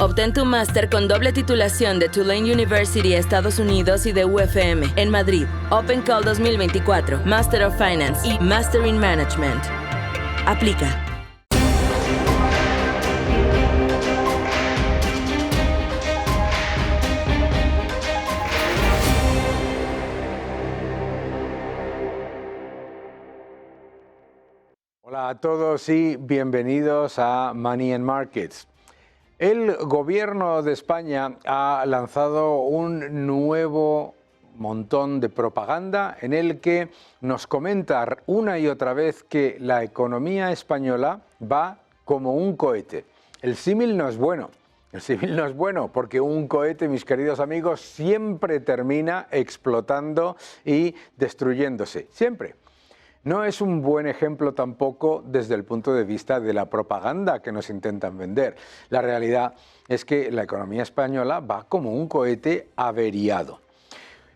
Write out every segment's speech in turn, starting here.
Obtén tu máster con doble titulación de Tulane University, Estados Unidos y de UFM en Madrid. Open Call 2024, Master of Finance y Master in Management. Aplica. Hola a todos y bienvenidos a Money and Markets. El gobierno de España ha lanzado un nuevo montón de propaganda en el que nos comenta una y otra vez que la economía española va como un cohete. El símil no es bueno. El símil no es bueno porque un cohete, mis queridos amigos, siempre termina explotando y destruyéndose. Siempre. No es un buen ejemplo tampoco desde el punto de vista de la propaganda que nos intentan vender. La realidad es que la economía española va como un cohete averiado.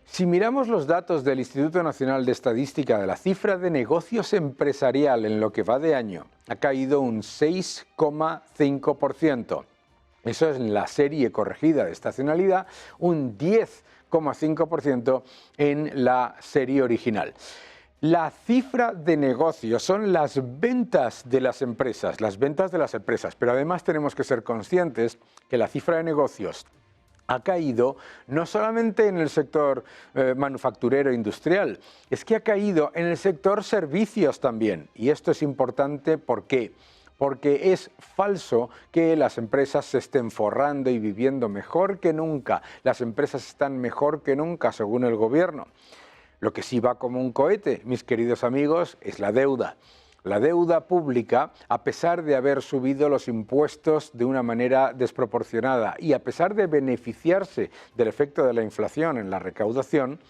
Si miramos los datos del Instituto Nacional de Estadística, la cifra de negocios empresarial en lo que va de año ha caído un 6,5%. Eso es en la serie corregida de estacionalidad, un 10,5% en la serie original. La cifra de negocios son las ventas de las empresas, pero además tenemos que ser conscientes que la cifra de negocios ha caído no solamente en el sector manufacturero e industrial, es que ha caído en el sector servicios también. Y esto es importante, ¿por qué? Porque es falso que las empresas se estén forrando y viviendo mejor que nunca. Las empresas están mejor que nunca, según el gobierno. Lo que sí va como un cohete, mis queridos amigos, es la deuda. La deuda pública, a pesar de haber subido los impuestos de una manera desproporcionada y a pesar de beneficiarse del efecto de la inflación en la recaudación,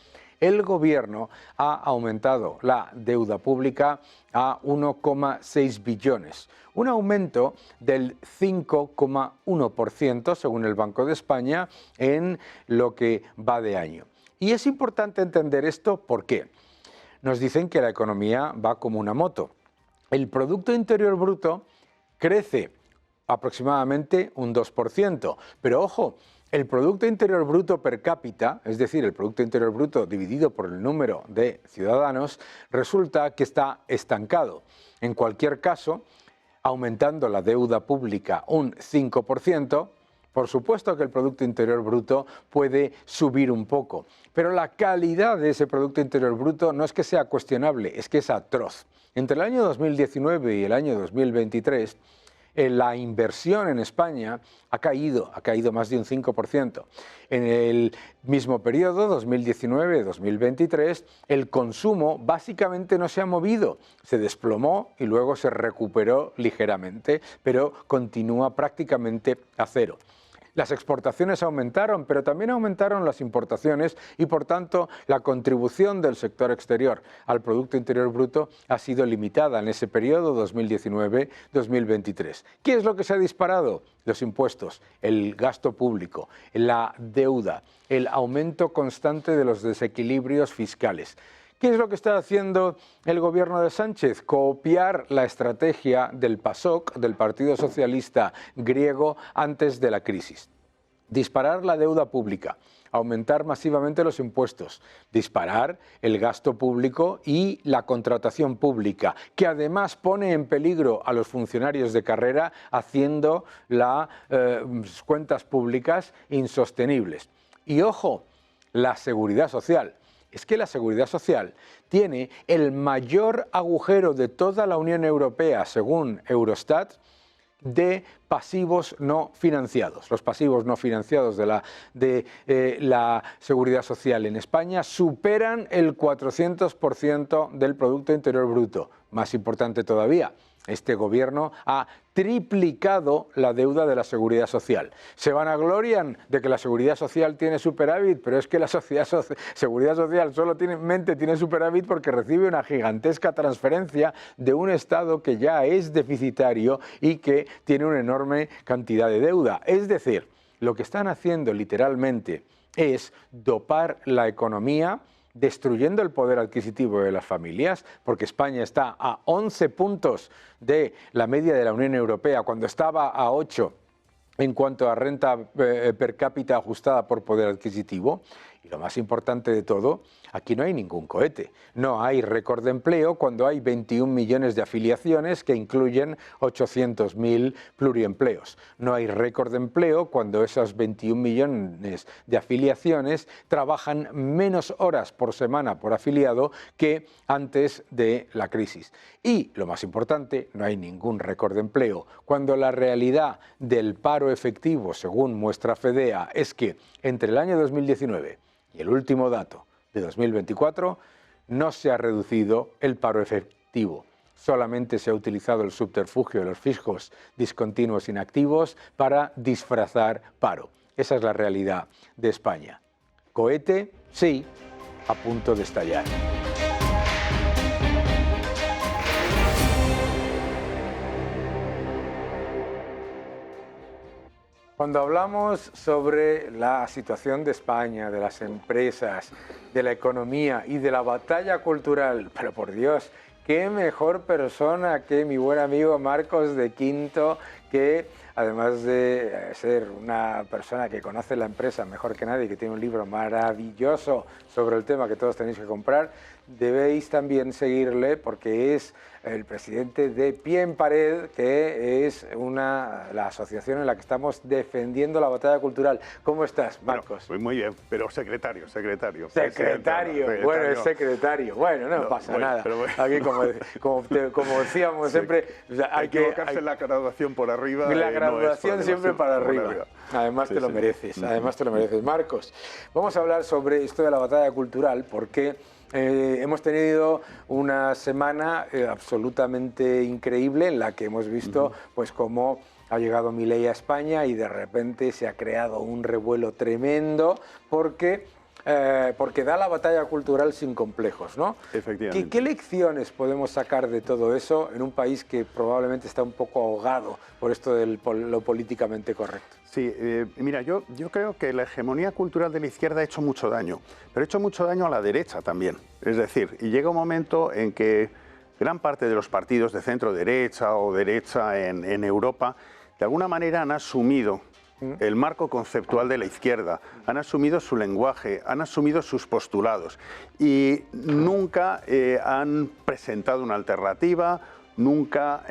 el gobierno ha aumentado la deuda pública a 1,6 billones, un aumento del 5,1% según el Banco de España en lo que va de año. Y es importante entender esto, ¿por qué? Nos dicen que la economía va como una moto. El Producto Interior Bruto crece aproximadamente un 2%, pero ojo, el Producto Interior Bruto per cápita, es decir, el Producto Interior Bruto dividido por el número de ciudadanos, resulta que está estancado. En cualquier caso, aumentando la deuda pública un 5%, por supuesto que el Producto Interior Bruto puede subir un poco, pero la calidad de ese Producto Interior Bruto no es que sea cuestionable, es que es atroz. Entre el año 2019 y el año 2023, la inversión en España ha caído más de un 5%. En el mismo periodo, 2019-2023, el consumo básicamente no se ha movido, se desplomó y luego se recuperó ligeramente, pero continúa prácticamente a cero. Las exportaciones aumentaron, pero también aumentaron las importaciones y, por tanto, la contribución del sector exterior al Producto Interior Bruto ha sido limitada en ese periodo 2019-2023. ¿Qué es lo que se ha disparado? Los impuestos, el gasto público, la deuda, el aumento constante de los desequilibrios fiscales. ¿Qué es lo que está haciendo el gobierno de Sánchez? Copiar la estrategia del PASOK, del Partido Socialista griego, antes de la crisis. Disparar la deuda pública, aumentar masivamente los impuestos, disparar el gasto público y la contratación pública, que además pone en peligro a los funcionarios de carrera haciendo las cuentas públicas insostenibles. Y ojo, la seguridad social. Es que la seguridad social tiene el mayor agujero de toda la Unión Europea, según Eurostat, de pasivos no financiados. Los pasivos no financiados de la seguridad social en España superan el 400% del Producto Interior Bruto. Más importante todavía, este gobierno ha triplicado la deuda de la seguridad social. Se vanaglorian de que la seguridad social tiene superávit, pero es que la seguridad social solamente tiene superávit porque recibe una gigantesca transferencia de un Estado que ya es deficitario y que tiene una enorme cantidad de deuda. Es decir, lo que están haciendo literalmente es dopar la economía, destruyendo el poder adquisitivo de las familias, porque España está a 11 puntos de la media de la Unión Europea, cuando estaba a 8 en cuanto a renta per cápita ajustada por poder adquisitivo. Y lo más importante de todo, aquí no hay ningún cohete. No hay récord de empleo cuando hay 21 millones de afiliaciones que incluyen 800.000 pluriempleos. No hay récord de empleo cuando esos 21 millones de afiliaciones trabajan menos horas por semana por afiliado que antes de la crisis. Y, lo más importante, no hay ningún récord de empleo cuando la realidad del paro efectivo, según muestra Fedea, es que entre el año 2019 y el último dato de 2024 no se ha reducido el paro efectivo. Solamente se ha utilizado el subterfugio de los fijos discontinuos inactivos para disfrazar paro. Esa es la realidad de España. Cohete, sí, a punto de estallar. Cuando hablamos sobre la situación de España, de las empresas, de la economía y de la batalla cultural, pero por Dios, qué mejor persona que mi buen amigo Marcos de Quinto, que además de ser una persona que conoce la empresa mejor que nadie, que tiene un libro maravilloso sobre el tema que todos tenéis que comprar, debéis también seguirle porque es el presidente de Pie en Pared, que es la asociación en la que estamos defendiendo la batalla cultural. ¿Cómo estás, Marcos? Bueno, pues muy bien, pero secretario. Secretario, bueno, es secretario. Bueno, no pasa nada. Bueno. Aquí, como decíamos sí. Siempre, hay que equivocarse en la graduación por arriba. La graduación siempre para arriba. Además te lo mereces, además te lo mereces. Marcos, vamos a hablar sobre esto de la batalla cultural porque hemos tenido una semana absolutamente increíble en la que hemos visto pues cómo ha llegado Milei a España y de repente se ha creado un revuelo tremendo porque da la batalla cultural sin complejos, ¿no? Efectivamente. ¿Qué lecciones podemos sacar de todo eso en un país que probablemente está un poco ahogado por esto de lo políticamente correcto? Sí, mira, yo creo que la hegemonía cultural de la izquierda ha hecho mucho daño, pero ha hecho mucho daño a la derecha también. Es decir, y llega un momento en que gran parte de los partidos de centro derecha o derecha en Europa, de alguna manera han asumido el marco conceptual de la izquierda, han asumido su lenguaje, han asumido sus postulados y nunca han presentado una alternativa, nunca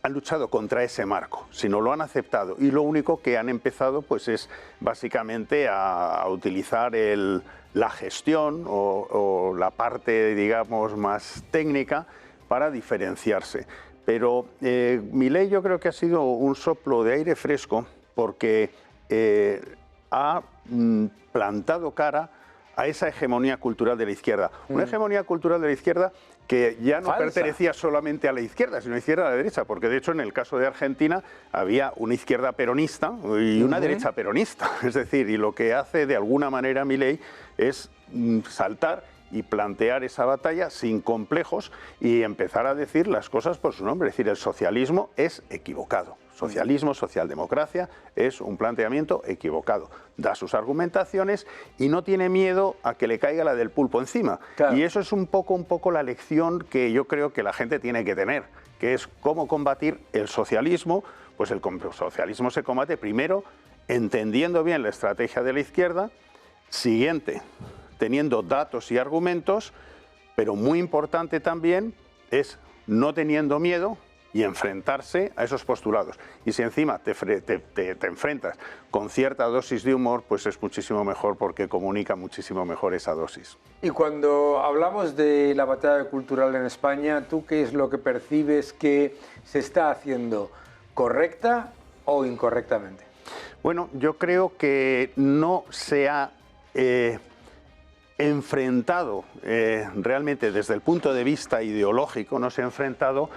han luchado contra ese marco, sino lo han aceptado y lo único que han empezado pues es básicamente a utilizar la gestión o la parte, digamos, más técnica para diferenciarse. Pero Milei yo creo que ha sido un soplo de aire fresco porque ha plantado cara a esa hegemonía cultural de la izquierda. Una hegemonía cultural de la izquierda que ya no pertenecía solamente a la izquierda, sino a la izquierda a la derecha, porque de hecho en el caso de Argentina había una izquierda peronista y una derecha peronista. Es decir, y lo que hace de alguna manera Milei es saltar y plantear esa batalla sin complejos y empezar a decir las cosas por su nombre. Es decir, el socialismo es equivocado. Socialismo, socialdemocracia es un planteamiento equivocado. Da sus argumentaciones y no tiene miedo a que le caiga la del pulpo encima. Claro. Y eso es un poco la lección que yo creo que la gente tiene que tener, que es cómo combatir el socialismo. Pues el socialismo se combate primero entendiendo bien la estrategia de la izquierda, siguiente, teniendo datos y argumentos, pero muy importante también es no teniendo miedo y enfrentarse a esos postulados. Y si encima te enfrentas con cierta dosis de humor, pues es muchísimo mejor porque comunica muchísimo mejor esa dosis. Y cuando hablamos de la batalla cultural en España, ¿tú qué es lo que percibes que se está haciendo? ¿Correcta o incorrectamente? Bueno, yo creo que no se ha enfrentado realmente desde el punto de vista ideológico, no se ha enfrentado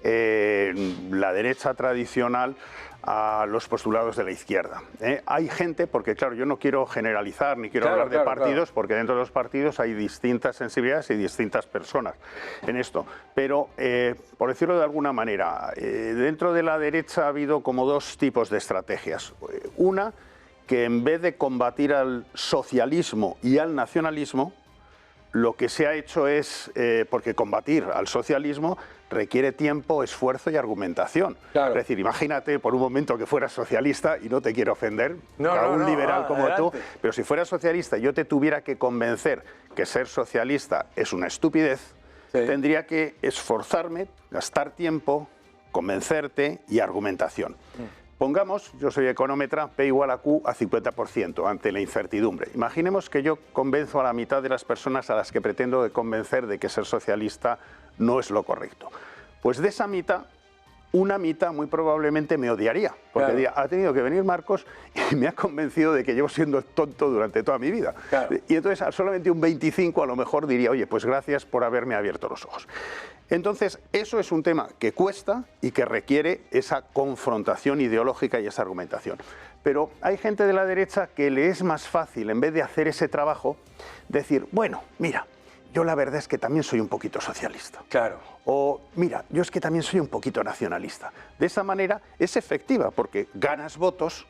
la derecha tradicional a los postulados de la izquierda. Hay gente, porque claro, yo no quiero generalizar ni quiero hablar de partidos, porque dentro de los partidos hay distintas sensibilidades y distintas personas en esto. Pero, por decirlo de alguna manera, dentro de la derecha ha habido como dos tipos de estrategias. Una, que en vez de combatir al socialismo y al nacionalismo, lo que se ha hecho es, porque combatir al socialismo requiere tiempo, esfuerzo y argumentación. Claro. Es decir, imagínate por un momento que fueras socialista, y no te quiero ofender, a un liberal como tú, pero si fueras socialista y yo te tuviera que convencer que ser socialista es una estupidez, tendría que esforzarme, gastar tiempo, convencerte y argumentación. Pongamos, yo soy económetra, P igual a Q a 50% ante la incertidumbre. Imaginemos que yo convenzo a la mitad de las personas a las que pretendo convencer de que ser socialista no es lo correcto. Pues de esa mitad, una mitad muy probablemente me odiaría, porque diría, ha tenido que venir Marcos y me ha convencido de que llevo siendo tonto durante toda mi vida. Y entonces solamente un 25 a lo mejor diría, oye, pues gracias por haberme abierto los ojos. Entonces, eso es un tema que cuesta y que requiere esa confrontación ideológica y esa argumentación. Pero hay gente de la derecha que le es más fácil, en vez de hacer ese trabajo, decir, bueno, mira, yo la verdad es que también soy un poquito socialista. Claro. O, mira, yo es que también soy un poquito nacionalista. De esa manera es efectiva, porque ganas votos,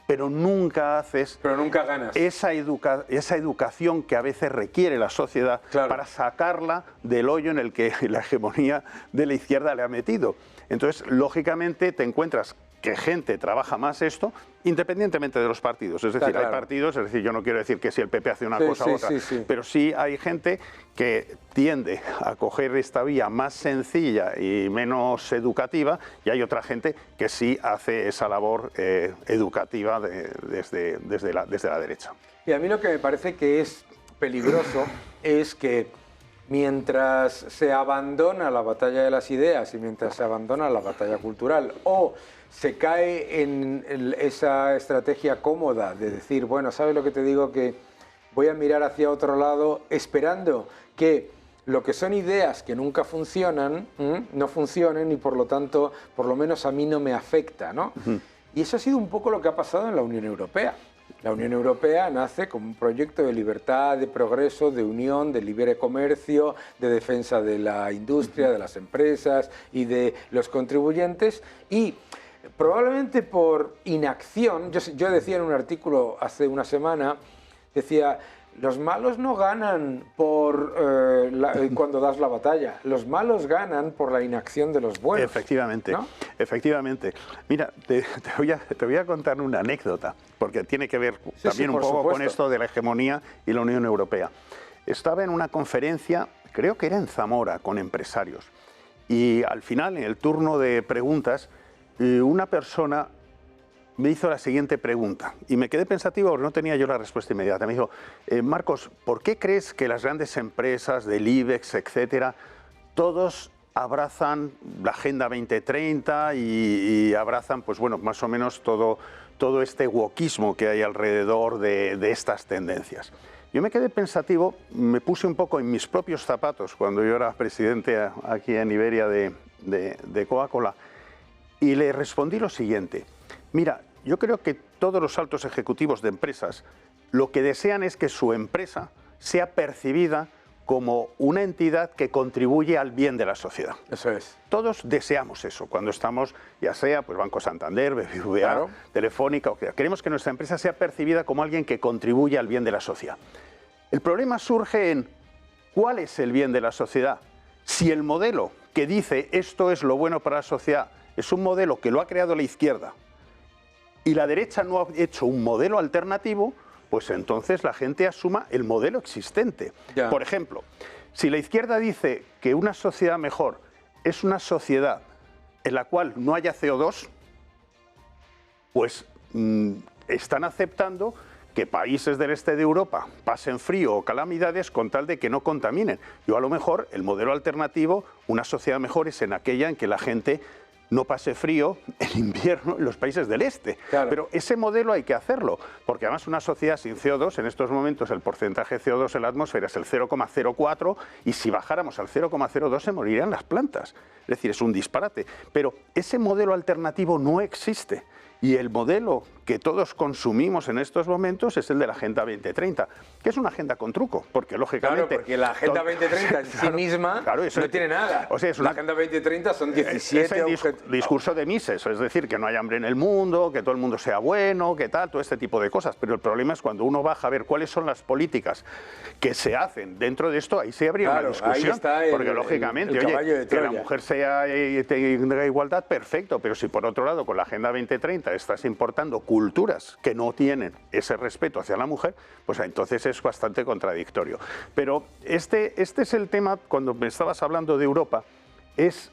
pero nunca haces ganas esa educación que a veces requiere la sociedad para sacarla del hoyo en el que la hegemonía de la izquierda le ha metido. Entonces, lógicamente, te encuentras que gente trabaja más esto, independientemente de los partidos. Es decir, hay partidos, es decir, yo no quiero decir que si el PP hace una cosa u otra, pero sí hay gente que tiende a coger esta vía más sencilla y menos educativa, y hay otra gente que sí hace esa labor educativa desde la derecha. Y a mí lo que me parece que es peligroso es que mientras se abandona la batalla de las ideas y mientras se abandona la batalla cultural, o se cae en esa estrategia cómoda de decir, bueno, ¿sabes lo que te digo? Que voy a mirar hacia otro lado esperando que lo que son ideas que nunca funcionan, no funcionen, y por lo tanto, por lo menos a mí no me afecta, ¿no? Y eso ha sido un poco lo que ha pasado en la Unión Europea. La Unión Europea nace como un proyecto de libertad, de progreso, de unión, de libre comercio, de defensa de la industria, de las empresas y de los contribuyentes, y probablemente por inacción, yo decía en un artículo hace una semana, decía, los malos no ganan cuando das la batalla, los malos ganan por la inacción de los buenos. Efectivamente, ¿no? Efectivamente. Mira, te voy a contar una anécdota, porque tiene que ver también un poco con esto de la hegemonía y la Unión Europea. Estaba en una conferencia, creo que era en Zamora, con empresarios, y al final, en el turno de preguntas, una persona me hizo la siguiente pregunta y me quedé pensativo porque no tenía yo la respuesta inmediata. Me dijo, Marcos, ¿por qué crees que las grandes empresas del IBEX, etcétera, todos abrazan la Agenda 2030 y abrazan, pues bueno, más o menos todo este wokismo que hay alrededor de estas tendencias? Yo me quedé pensativo, me puse un poco en mis propios zapatos cuando yo era presidente aquí en Iberia de Coca-Cola, y le respondí lo siguiente. Mira, yo creo que todos los altos ejecutivos de empresas lo que desean es que su empresa sea percibida como una entidad que contribuye al bien de la sociedad. Eso es. Todos deseamos eso cuando estamos, ya sea pues Banco Santander, BBVA, Telefónica, o sea, queremos que nuestra empresa sea percibida como alguien que contribuye al bien de la sociedad. El problema surge en ¿cuál es el bien de la sociedad? Si el modelo que dice esto es lo bueno para la sociedad es un modelo que lo ha creado la izquierda y la derecha no ha hecho un modelo alternativo, pues entonces la gente asuma el modelo existente. Por ejemplo, si la izquierda dice que una sociedad mejor es una sociedad en la cual no haya CO2, pues están aceptando que países del este de Europa pasen frío o calamidades con tal de que no contaminen. Yo a lo mejor el modelo alternativo, una sociedad mejor, es en aquella en que la gente no pase frío en invierno en los países del este. Pero ese modelo hay que hacerlo, porque además una sociedad sin CO2, en estos momentos el porcentaje de CO2 en la atmósfera es el 0,04 y si bajáramos al 0,02 se morirían las plantas. Es decir, es un disparate. Pero ese modelo alternativo no existe. Y el modelo que todos consumimos en estos momentos es el de la Agenda 2030, que es una agenda con truco, porque lógicamente... Claro, porque la Agenda 2030 en sí misma no tiene nada. O sea, la Agenda 2030 son 17 objetivos. Discurso de Mises, es decir, que no hay hambre en el mundo, que todo el mundo sea bueno, que tal, todo este tipo de cosas. Pero el problema es cuando uno baja a ver cuáles son las políticas que se hacen dentro de esto, ahí se habría una discusión. Ahí está porque lógicamente, oye, que la mujer tenga igualdad, perfecto, pero si por otro lado con la Agenda 2030 estás importando culturas que no tienen ese respeto hacia la mujer, pues entonces es bastante contradictorio. Pero este es el tema, cuando me estabas hablando de Europa, es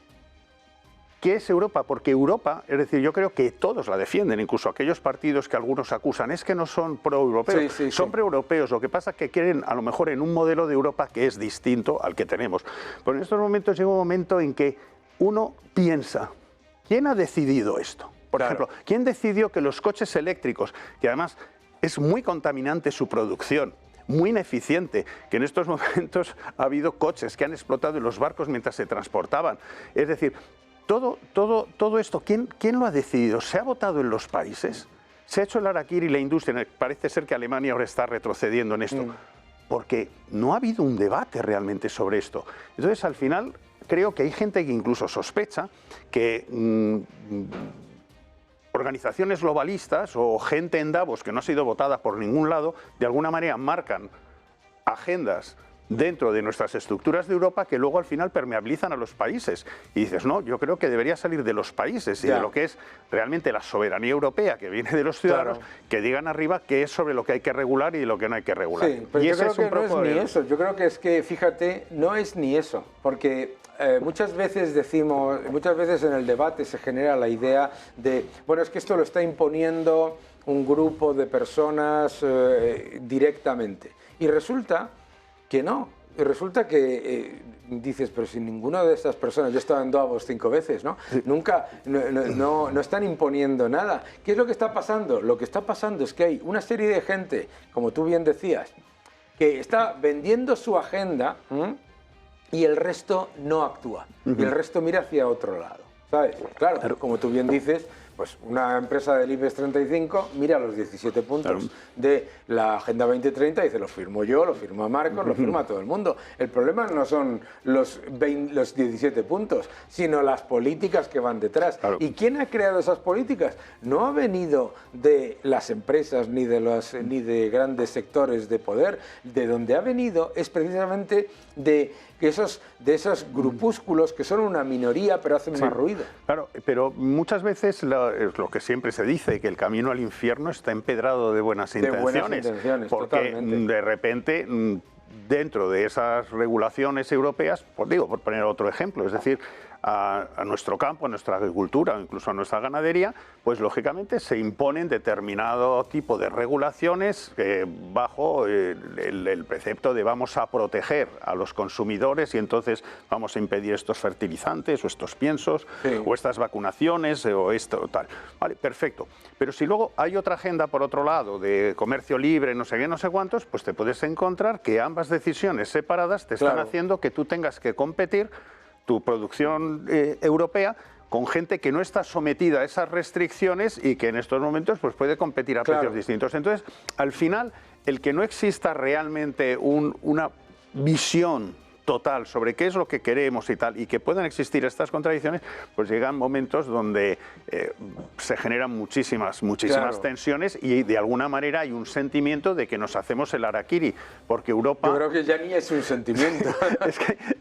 ¿qué es Europa? Porque Europa, es decir, yo creo que todos la defienden, incluso aquellos partidos que algunos acusan, es que no son pro-europeos, son pro-europeos, lo que pasa es que quieren a lo mejor en un modelo de Europa que es distinto al que tenemos. Pero en estos momentos llega un momento en que uno piensa, ¿quién ha decidido esto? Por ejemplo, ¿quién decidió que los coches eléctricos, que además es muy contaminante su producción, muy ineficiente, que en estos momentos ha habido coches que han explotado en los barcos mientras se transportaban? Es decir, todo esto, ¿quién lo ha decidido? ¿Se ha votado en los países? ¿Se ha hecho el harakiri la industria? Parece ser que Alemania ahora está retrocediendo en esto, porque no ha habido un debate realmente sobre esto. Entonces, al final, creo que hay gente que incluso sospecha que organizaciones globalistas o gente en Davos que no ha sido votada por ningún lado, de alguna manera marcan agendas dentro de nuestras estructuras de Europa que luego al final permeabilizan a los países. Y dices, no, yo creo que debería salir de los países y de lo que es realmente la soberanía europea que viene de los ciudadanos, que digan arriba qué es sobre lo que hay que regular y lo que no hay que regular. Sí, pero yo creo que no es ni eso, yo creo que es que, fíjate, no es ni eso, porque muchas veces en el debate se genera la idea de, bueno, es que esto lo está imponiendo un grupo de personas directamente. Y resulta que no. Y resulta que dices, pero si ninguna de estas personas, yo he estado en Davos 5 veces, ¿no? Nunca, no están imponiendo nada. ¿Qué es lo que está pasando? Lo que está pasando es que hay una serie de gente, como tú bien decías, que está vendiendo su agenda y el resto no actúa. Y el resto mira hacia otro lado, ¿sabes? Claro, como tú bien dices, pues una empresa del IBEX 35 mira los 17 puntos de la Agenda 2030 y dice, los firmo yo, lo firma Marcos, lo firma todo el mundo. El problema no son los 17 puntos, sino las políticas que van detrás. ¿Y quién ha creado esas políticas? No ha venido de las empresas ni de grandes sectores de poder. De donde ha venido es precisamente de esos grupúsculos que son una minoría pero hacen más ruido. Claro, pero muchas veces es lo que siempre se dice, que el camino al infierno está empedrado de buenas intenciones, porque totalmente. De repente dentro de esas regulaciones europeas, pues digo, por poner otro ejemplo, es decir, a nuestro campo, a nuestra agricultura, incluso a nuestra ganadería, pues lógicamente se imponen determinado tipo de regulaciones bajo el precepto de vamos a proteger a los consumidores y entonces vamos a impedir estos fertilizantes o estos piensos o estas vacunaciones o esto o tal. Vale, perfecto. Pero si luego hay otra agenda por otro lado de comercio libre, no sé qué, no sé cuántos, pues te puedes encontrar que ambas decisiones separadas te están haciendo que tú tengas que competir tu producción europea con gente que no está sometida a esas restricciones y que en estos momentos pues, puede competir a precios distintos. Entonces, al final, el que no exista realmente una visión total sobre qué es lo que queremos y tal, y que puedan existir estas contradicciones, pues llegan momentos donde se generan muchísimas tensiones y de alguna manera hay un sentimiento de que nos hacemos el harakiri, porque Europa... Yo creo que ya ni es un sentimiento.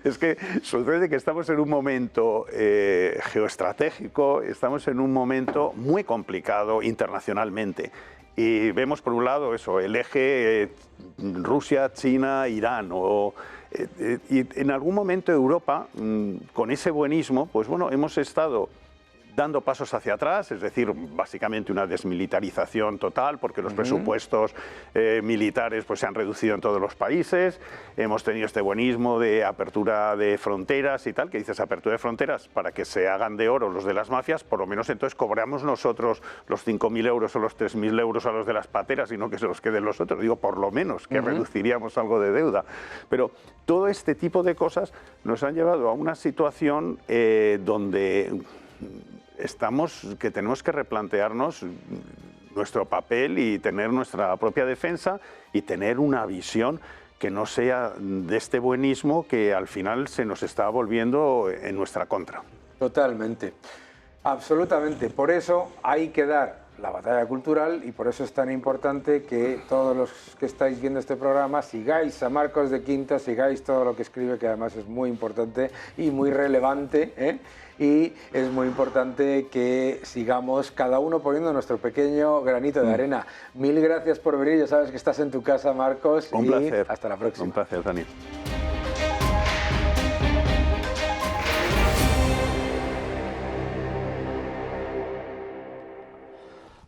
es que sucede que estamos en un momento geoestratégico, estamos en un momento muy complicado internacionalmente. Y vemos por un lado eso, el eje Rusia, China, Irán, y en algún momento Europa, con ese buenismo, pues bueno, hemos estado dando pasos hacia atrás, es decir, básicamente una desmilitarización total, porque los presupuestos militares pues, se han reducido en todos los países, hemos tenido este buenismo de apertura de fronteras y tal, que dices apertura de fronteras para que se hagan de oro los de las mafias, por lo menos entonces cobramos nosotros los 5.000 euros o los 3.000 euros a los de las pateras y no que se los queden los otros, digo, por lo menos que reduciríamos algo de deuda. Pero todo este tipo de cosas nos han llevado a una situación donde que tenemos que replantearnos nuestro papel y tener nuestra propia defensa y tener una visión que no sea de este buenismo que al final se nos está volviendo en nuestra contra. Totalmente, absolutamente. Por eso hay que dar la batalla cultural y por eso es tan importante que todos los que estáis viendo este programa sigáis a Marcos de Quinto, sigáis todo lo que escribe, que además es muy importante y muy relevante, ¿eh? Y es muy importante que sigamos cada uno poniendo nuestro pequeño granito de arena. Mil gracias por venir, ya sabes que estás en tu casa, Marcos. Un placer. Hasta la próxima. Un placer, Dani.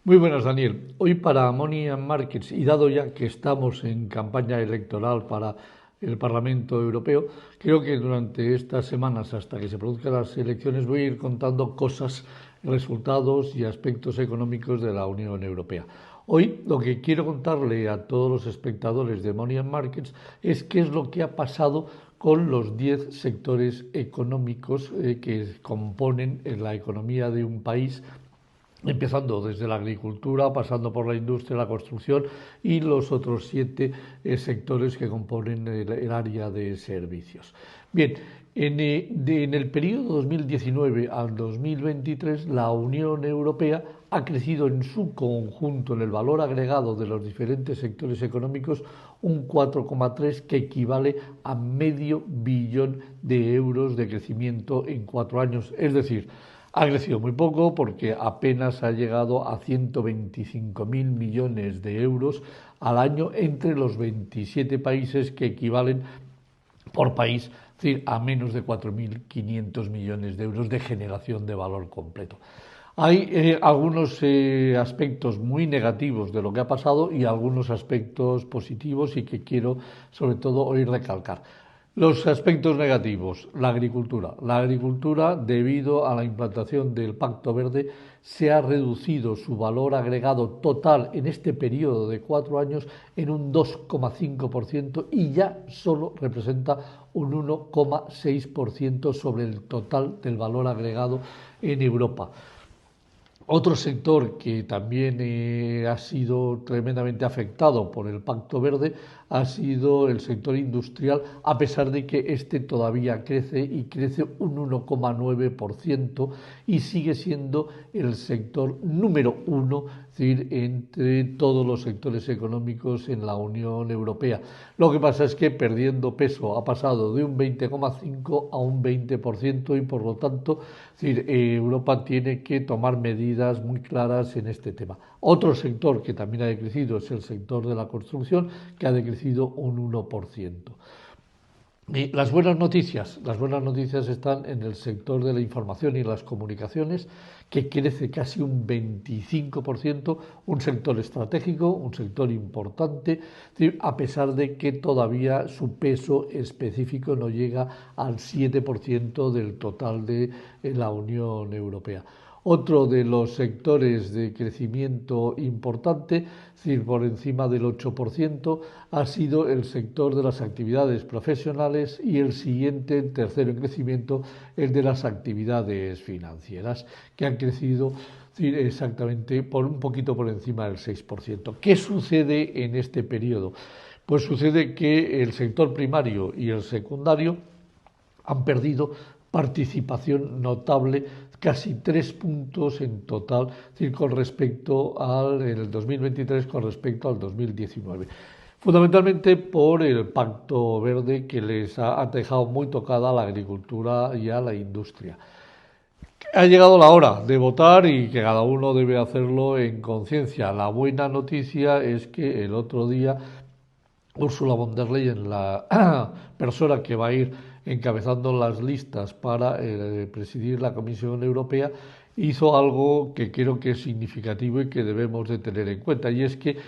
Muy buenas, Daniel. Hoy para Money and Markets, y dado ya que estamos en campaña electoral para el Parlamento Europeo, creo que durante estas semanas, hasta que se produzcan las elecciones, voy a ir contando cosas, resultados y aspectos económicos de la Unión Europea. Hoy lo que quiero contarle a todos los espectadores de Money and Markets es qué es lo que ha pasado con los 10 sectores económicos que componen la economía de un país, empezando desde la agricultura, pasando por la industria, la construcción y los otros 7 sectores que componen el área de servicios. Bien, en el periodo 2019 al 2023, la Unión Europea ha crecido en su conjunto, en el valor agregado de los diferentes sectores económicos, un 4,3, que equivale a medio billón de euros de crecimiento en 4 años. Es decir, ha crecido muy poco porque apenas ha llegado a 125.000 millones de euros al año entre los 27 países, que equivalen por país, es decir, a menos de 4.500 millones de euros de generación de valor completo. Hay algunos aspectos muy negativos de lo que ha pasado y algunos aspectos positivos y que quiero sobre todo hoy recalcar. Los aspectos negativos, la agricultura. La agricultura, debido a la implantación del Pacto Verde, se ha reducido su valor agregado total en este periodo de 4 años en un 2,5% y ya solo representa un 1,6% sobre el total del valor agregado en Europa. Otro sector que también ha sido tremendamente afectado por el Pacto Verde ha sido el sector industrial, a pesar de que este todavía crece y crece un 1,9% y sigue siendo el sector número 1, es decir, entre todos los sectores económicos en la Unión Europea. Lo que pasa es que perdiendo peso ha pasado de un 20,5% a un 20% y por lo tanto, es decir, Europa tiene que tomar medidas muy claras en este tema. Otro sector que también ha decrecido es el sector de la construcción, que ha decrecido un 1%. Y las buenas noticias están en el sector de la información y las comunicaciones, que crece casi un 25%, un sector estratégico, un sector importante, a pesar de que todavía su peso específico no llega al 7% del total de la Unión Europea. Otro de los sectores de crecimiento importante, es decir, por encima del 8%, ha sido el sector de las actividades profesionales y el siguiente, el tercero en crecimiento, el de las actividades financieras, que han crecido exactamente por un poquito por encima del 6%. ¿Qué sucede en este periodo? Pues sucede que el sector primario y el secundario han perdido participación notable, casi 3 puntos en total, es decir, con respecto al en el 2023 con respecto al 2019. Fundamentalmente por el Pacto Verde, que les ha dejado muy tocada a la agricultura y a la industria. Ha llegado la hora de votar y que cada uno debe hacerlo en conciencia. La buena noticia es que el otro día Ursula von der Leyen, la persona que va a ir encabezando las listas para presidir la Comisión Europea, hizo algo que creo que es significativo y que debemos de tener en cuenta, y es que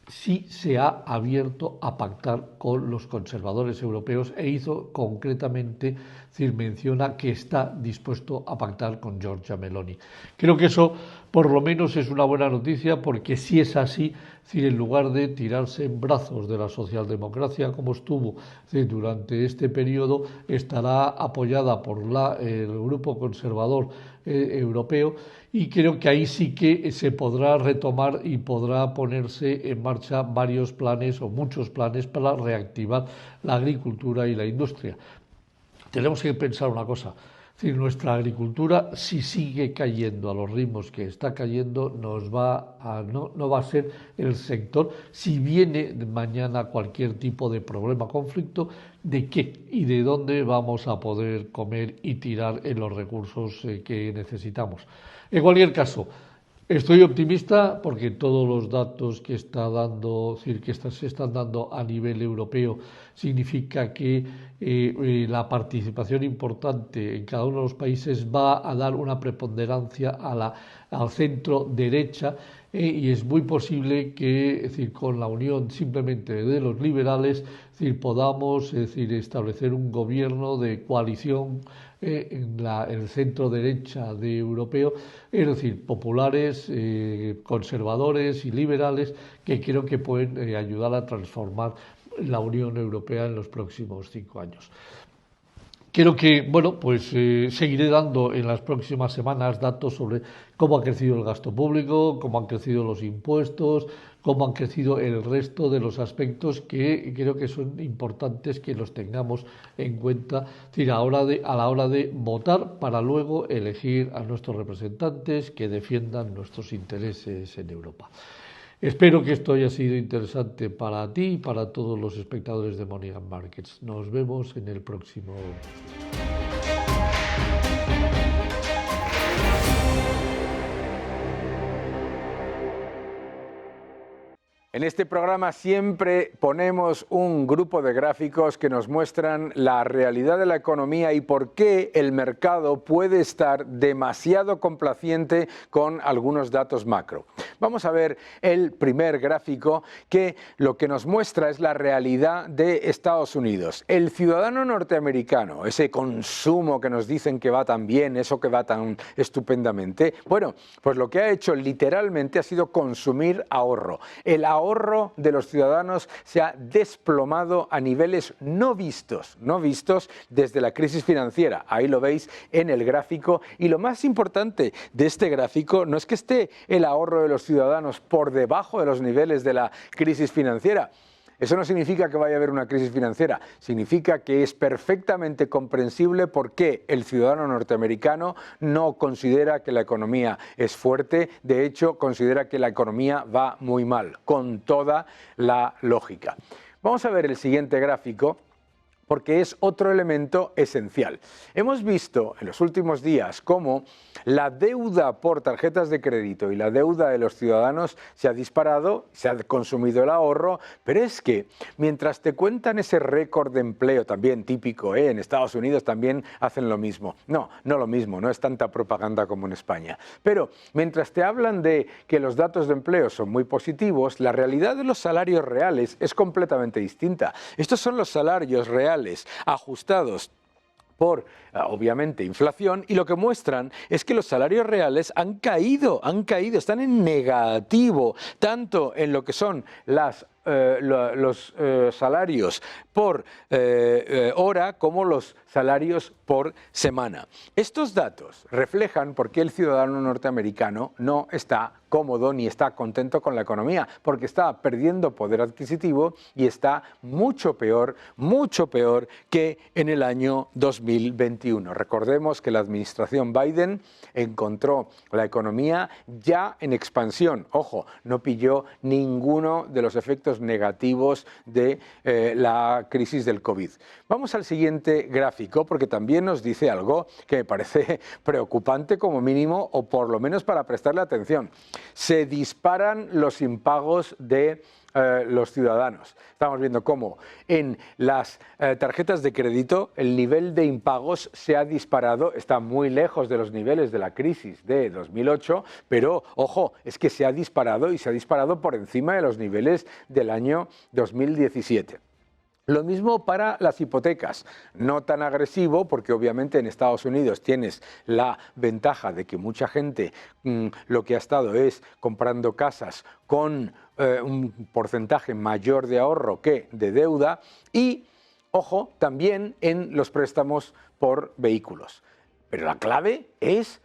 sí se ha abierto a pactar con los conservadores europeos e hizo concretamente, es decir, menciona que está dispuesto a pactar con Giorgia Meloni. Creo que eso por lo menos es una buena noticia, porque si es así, en lugar de tirarse en brazos de la socialdemocracia como estuvo durante este periodo, estará apoyada por el grupo conservador europeo, y creo que ahí sí que se podrá retomar y podrá ponerse en marcha varios planes o muchos planes para reactivar la agricultura y la industria. Tenemos que pensar una cosa. Es decir, nuestra agricultura, si sigue cayendo a los ritmos que está cayendo, no va a ser el sector, si viene mañana cualquier tipo de problema, conflicto, de qué y de dónde vamos a poder comer y tirar en los recursos que necesitamos. En cualquier caso, estoy optimista porque todos los datos que está dando, es decir, que se están dando a nivel europeo, significa que la participación importante en cada uno de los países va a dar una preponderancia al centro derecha, y es muy posible que, es decir, con la unión simplemente de los liberales, es decir, podamos, es decir, establecer un gobierno de coalición en el centro derecha de europeo, es decir, populares, conservadores y liberales, que creo que pueden ayudar a transformar la Unión Europea en los próximos 5 años. Creo que, seguiré dando en las próximas semanas datos sobre cómo ha crecido el gasto público, cómo han crecido los impuestos, cómo han crecido el resto de los aspectos que creo que son importantes que los tengamos en cuenta, es decir, a la hora de votar para luego elegir a nuestros representantes que defiendan nuestros intereses en Europa. Espero que esto haya sido interesante para ti y para todos los espectadores de Money and Markets. Nos vemos en el próximo. En este programa siempre ponemos un grupo de gráficos que nos muestran la realidad de la economía y por qué el mercado puede estar demasiado complaciente con algunos datos macro. Vamos a ver el primer gráfico, que lo que nos muestra es la realidad de Estados Unidos. El ciudadano norteamericano, ese consumo que nos dicen que va tan bien, eso que va tan estupendamente, bueno, pues lo que ha hecho literalmente ha sido consumir ahorro. El ahorro de los ciudadanos se ha desplomado a niveles no vistos desde la crisis financiera. Ahí lo veis en el gráfico, y lo más importante de este gráfico no es que esté el ahorro de los ciudadanos por debajo de los niveles de la crisis financiera. Eso no significa que vaya a haber una crisis financiera, significa que es perfectamente comprensible por qué el ciudadano norteamericano no considera que la economía es fuerte, de hecho considera que la economía va muy mal, con toda la lógica. Vamos a ver el siguiente gráfico, porque es otro elemento esencial. Hemos visto en los últimos días cómo la deuda por tarjetas de crédito y la deuda de los ciudadanos se ha disparado, se ha consumido el ahorro, pero es que mientras te cuentan ese récord de empleo también típico, en Estados Unidos también hacen lo mismo. No lo mismo, no es tanta propaganda como en España. Pero mientras te hablan de que los datos de empleo son muy positivos, la realidad de los salarios reales es completamente distinta. Estos son los salarios reales ajustados por, obviamente, inflación, y lo que muestran es que los salarios reales han caído, están en negativo, tanto en lo que son los salarios por hora como los salarios por semana. Estos datos reflejan por qué el ciudadano norteamericano no está cómodo ni está contento con la economía, porque está perdiendo poder adquisitivo y está mucho peor que en el año 2021. Recordemos que la administración Biden encontró la economía ya en expansión. Ojo, no pilló ninguno de los efectos negativos de la crisis del COVID. Vamos al siguiente gráfico, porque también nos dice algo que me parece preocupante como mínimo, o por lo menos para prestarle atención. Se disparan los impagos de los ciudadanos. Estamos viendo cómo en las tarjetas de crédito el nivel de impagos se ha disparado, está muy lejos de los niveles de la crisis de 2008, pero ojo, es que se ha disparado, y se ha disparado por encima de los niveles del año 2017. Lo mismo para las hipotecas, no tan agresivo porque obviamente en Estados Unidos tienes la ventaja de que mucha gente lo que ha estado es comprando casas con un porcentaje mayor de ahorro que de deuda y, ojo, también en los préstamos por vehículos. Pero la clave es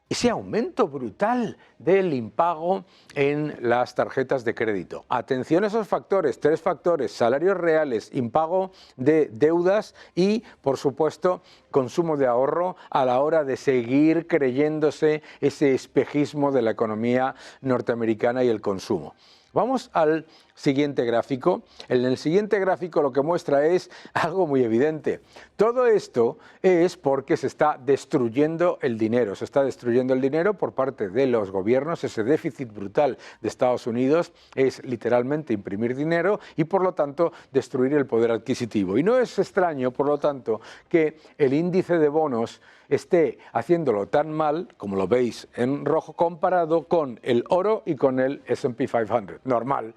ese aumento brutal del impago en las tarjetas de crédito. Atención a esos factores, 3 factores: salarios reales, impago de deudas y, por supuesto, consumo de ahorro a la hora de seguir creyéndose ese espejismo de la economía norteamericana y el consumo. Vamos al siguiente gráfico. En el siguiente gráfico lo que muestra es algo muy evidente. Todo esto es porque se está destruyendo el dinero. Se está destruyendo el dinero por parte de los gobiernos. Ese déficit brutal de Estados Unidos es literalmente imprimir dinero y, por lo tanto, destruir el poder adquisitivo. Y no es extraño, por lo tanto, que el índice de bonos esté haciéndolo tan mal, como lo veis en rojo, comparado con el oro y con el S&P 500. Normal.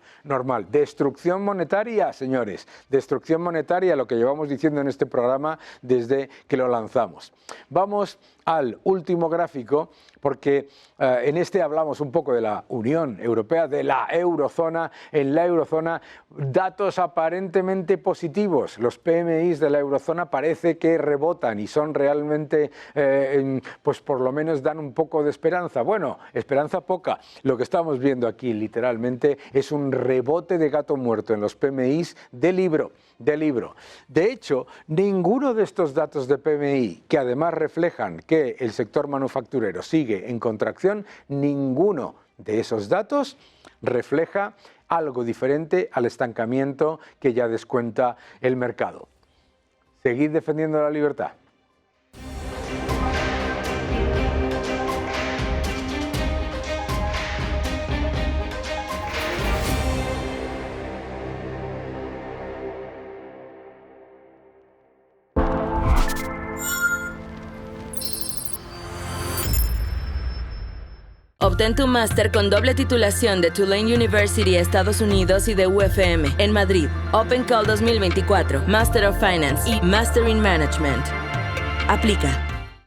Destrucción monetaria, señores. Destrucción monetaria, lo que llevamos diciendo en este programa desde que lo lanzamos. Vamos al último gráfico, porque en este hablamos un poco de la Unión Europea, de la eurozona. En la eurozona, datos aparentemente positivos. Los PMIs de la eurozona parece que rebotan y son realmente, pues por lo menos dan un poco de esperanza. Bueno, esperanza poca. Lo que estamos viendo aquí literalmente es un rebote de gato muerto en los PMIs de libro. De hecho, ninguno de estos datos de PMI, que además reflejan que el sector manufacturero sigue en contracción, ninguno de esos datos refleja algo diferente al estancamiento que ya descuenta el mercado. Seguid defendiendo la libertad. Obtén tu máster con doble titulación de Tulane University, Estados Unidos, y de UFM en Madrid. Open Call 2024, Master of Finance y Master in Management. Aplica.